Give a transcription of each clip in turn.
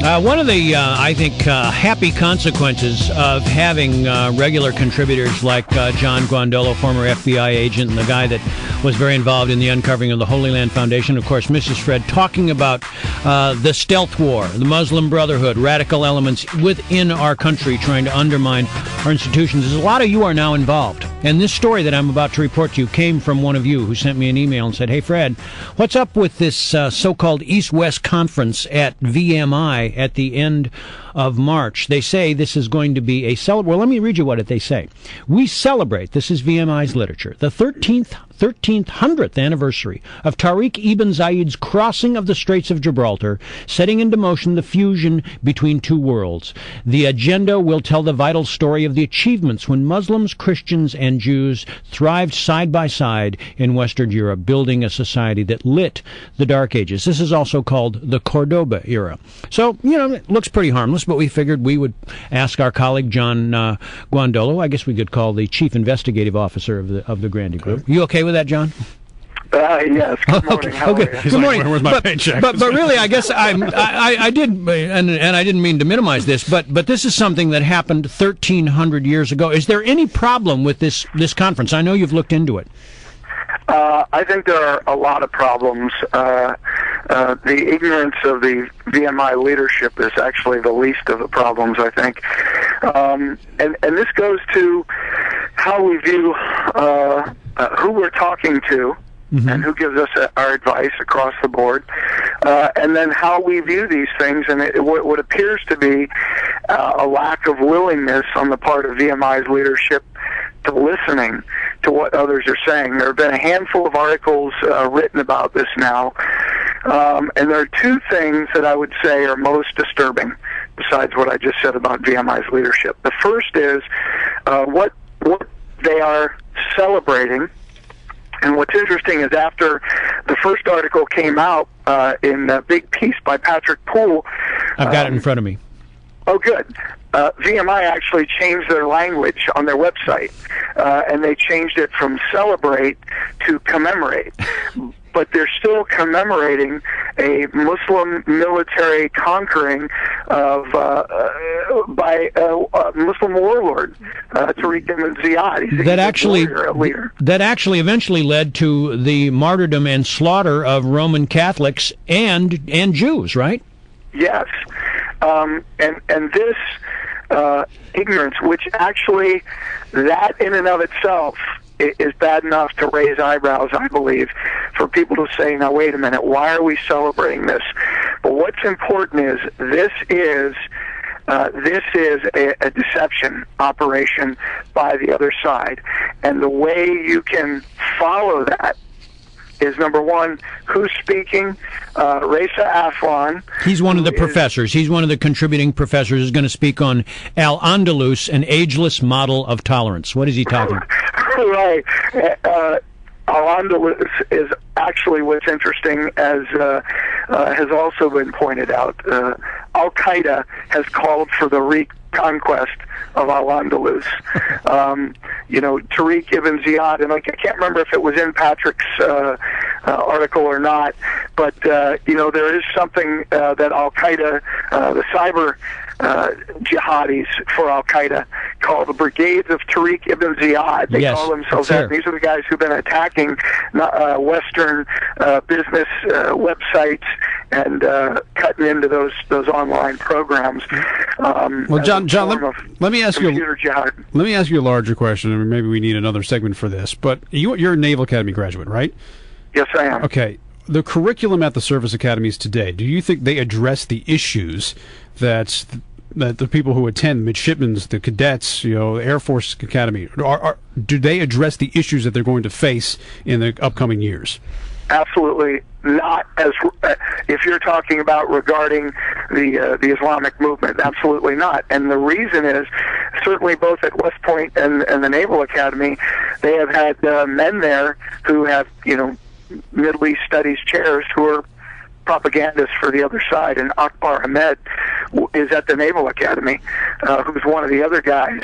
One of the, I think, happy consequences of having regular contributors like John Guandolo, former FBI agent, and the guy that was very involved in the uncovering of the Holy Land Foundation, of course, Mrs. Fred, talking about the stealth war, the Muslim Brotherhood, radical elements within our country trying to undermine our institutions. A lot of you are now involved. And this story that I'm about to report to you came from one of you who sent me an email and said, "Hey, Fred, what's up with this so-called East-West conference at VMI at the end of March? They say this is going to be a Well, let me read you what they say. We celebrate, this is VMI's literature, the 1300th anniversary of Tariq Ibn Ziyad's crossing of the Straits of Gibraltar, setting into motion the fusion between two worlds. The agenda will tell the vital story of the achievements when Muslims, Christians, and Jews thrived side by side in Western Europe, building a society that lit the Dark Ages. This is also called the Cordoba era." So, it looks pretty harmless, but we figured we would ask our colleague John Guandolo, I guess we could call the chief investigative officer of the Grandy Group. You okay with that, John? Yes. Good morning. How are you? Good morning. Where's my paycheck? But really, I guess I did, and I didn't mean to minimize this, but this is something that happened 1,300 years ago. Is there any problem with this conference? I know you've looked into it. I think there are a lot of problems. The ignorance of the VMI leadership is actually the least of the problems, I think. And this goes to how we view who we're talking to, mm-hmm. and who gives us our advice across the board, and then how we view these things, and what appears to be a lack of willingness on the part of VMI's leadership to listening to what others are saying. There have been a handful of articles written about this now, and there are two things that I would say are most disturbing, besides what I just said about VMI's leadership. The first is what they are celebrating. And what's interesting is after the first article came out in a big piece by Patrick Poole... I've got it in front of me. Oh, good. VMI actually changed their language on their website, and they changed it from celebrate to commemorate. But they're still commemorating a Muslim military conquering of by a Muslim warlord, Tariq Ibn Ziyad. That actually eventually led to the martyrdom and slaughter of Roman Catholics and Jews, right? Yes, and this ignorance, which actually, that in and of itself is bad enough to raise eyebrows, I believe, for people to say, now wait a minute, why are we celebrating this? But what's important is this is a deception operation by the other side. And the way you can follow that is, number one, who's speaking? Reza Aslan. He's one of the professors. He's one of the contributing professors who's going to speak on Al-Andalus, an ageless model of tolerance. What is he talking about? Right. Al-Andalus is actually what's interesting, as has also been pointed out. Al-Qaeda has called for the reconquest of Al-Andalus. Tariq Ibn Ziyad, and I can't remember if it was in Patrick's article or not, but there is something that Al-Qaeda, the cyber jihadis for Al-Qaeda, call the Brigades of Tariq Ibn Ziyad. They call themselves that. These are the guys who've been attacking Western business websites and cutting into those online programs. Well, John, let me ask you a larger question. I mean, maybe we need another segment for this. But you're a Naval Academy graduate, right? Yes, I am. Okay. The curriculum at the service academies today, do you think they address the issues that the people who attend, midshipmen's, the cadets, the Air Force Academy, do they address the issues that they're going to face in the upcoming years? Absolutely not. If you're talking about regarding the Islamic movement, absolutely not. And the reason is, certainly both at West Point and the Naval Academy, they have had men there who have, Middle East Studies chairs who are propagandists for the other side, and Akbar Ahmed is at the Naval Academy, who's one of the other guys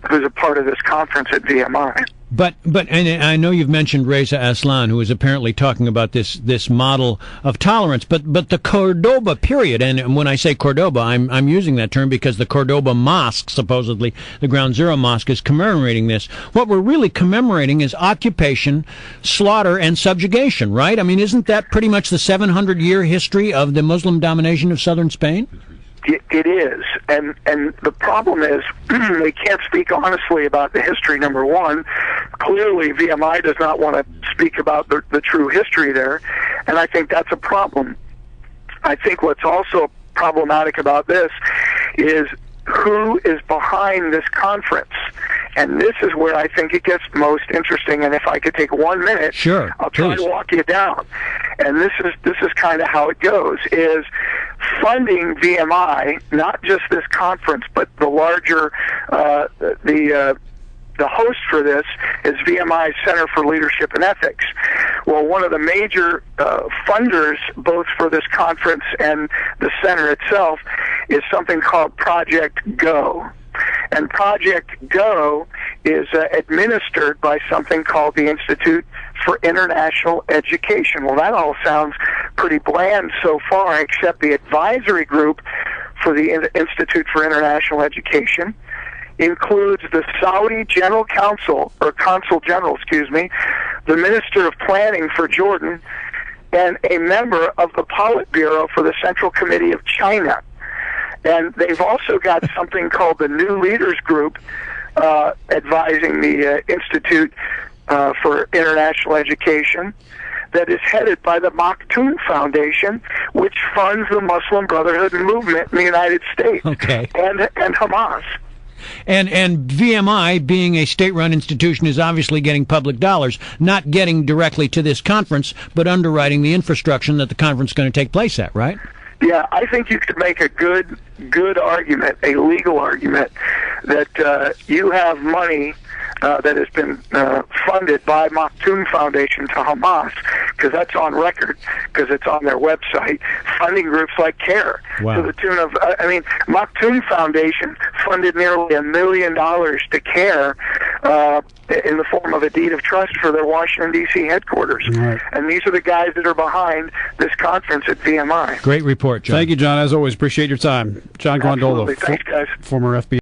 who's a part of this conference at VMI. And I know you've mentioned Reza Aslan, who is apparently talking about this model of tolerance, but the Cordoba period, and when I say Cordoba, I'm using that term because the Cordoba Mosque, supposedly the Ground Zero Mosque, is commemorating this. What we're really commemorating is occupation, slaughter, and subjugation, right? I mean, isn't that pretty much the 700-year history of the Muslim domination of southern Spain? It is, and the problem is they can't speak honestly about the history, number one. Clearly, VMI does not want to speak about the true history there, and I think that's a problem. I think what's also problematic about this is who is behind this conference. And this is where I think it gets most interesting. And if I could take 1 minute, sure, I'll try to walk you down. And this is kind of how it goes: is funding VMI, not just this conference, but the larger the host for this is VMI's Center for Leadership and Ethics. Well, one of the major funders, both for this conference and the center itself, is something called Project Go. And Project Go is administered by something called the Institute for International Education. Well, that all sounds pretty bland so far, except the advisory group for the Institute for International Education includes the Saudi General Counsel, or Consul General, the Minister of Planning for Jordan, and a member of the Politburo for the Central Committee of China. And they've also got something called the New Leaders Group advising the Institute for International Education, that is headed by the Maktoum Foundation, which funds the Muslim Brotherhood movement in the United States, and Hamas. And VMI, being a state-run institution, is obviously getting public dollars, not getting directly to this conference, but underwriting the infrastructure that the conference is going to take place at, right? Yeah, I think you could make a good argument, a legal argument, that you have money that has been funded by Maktoum Foundation to Hamas, because that's on record, because it's on their website, funding groups like CARE, to the tune of, Maktoum Foundation funded nearly $1 million to CARE in the form of a deed of trust for their Washington, D.C. headquarters. Right. And these are the guys that are behind this conference at VMI. Great report, John. Thank you, John. As always, appreciate your time. John Guandolo, Thanks, guys. Former FBI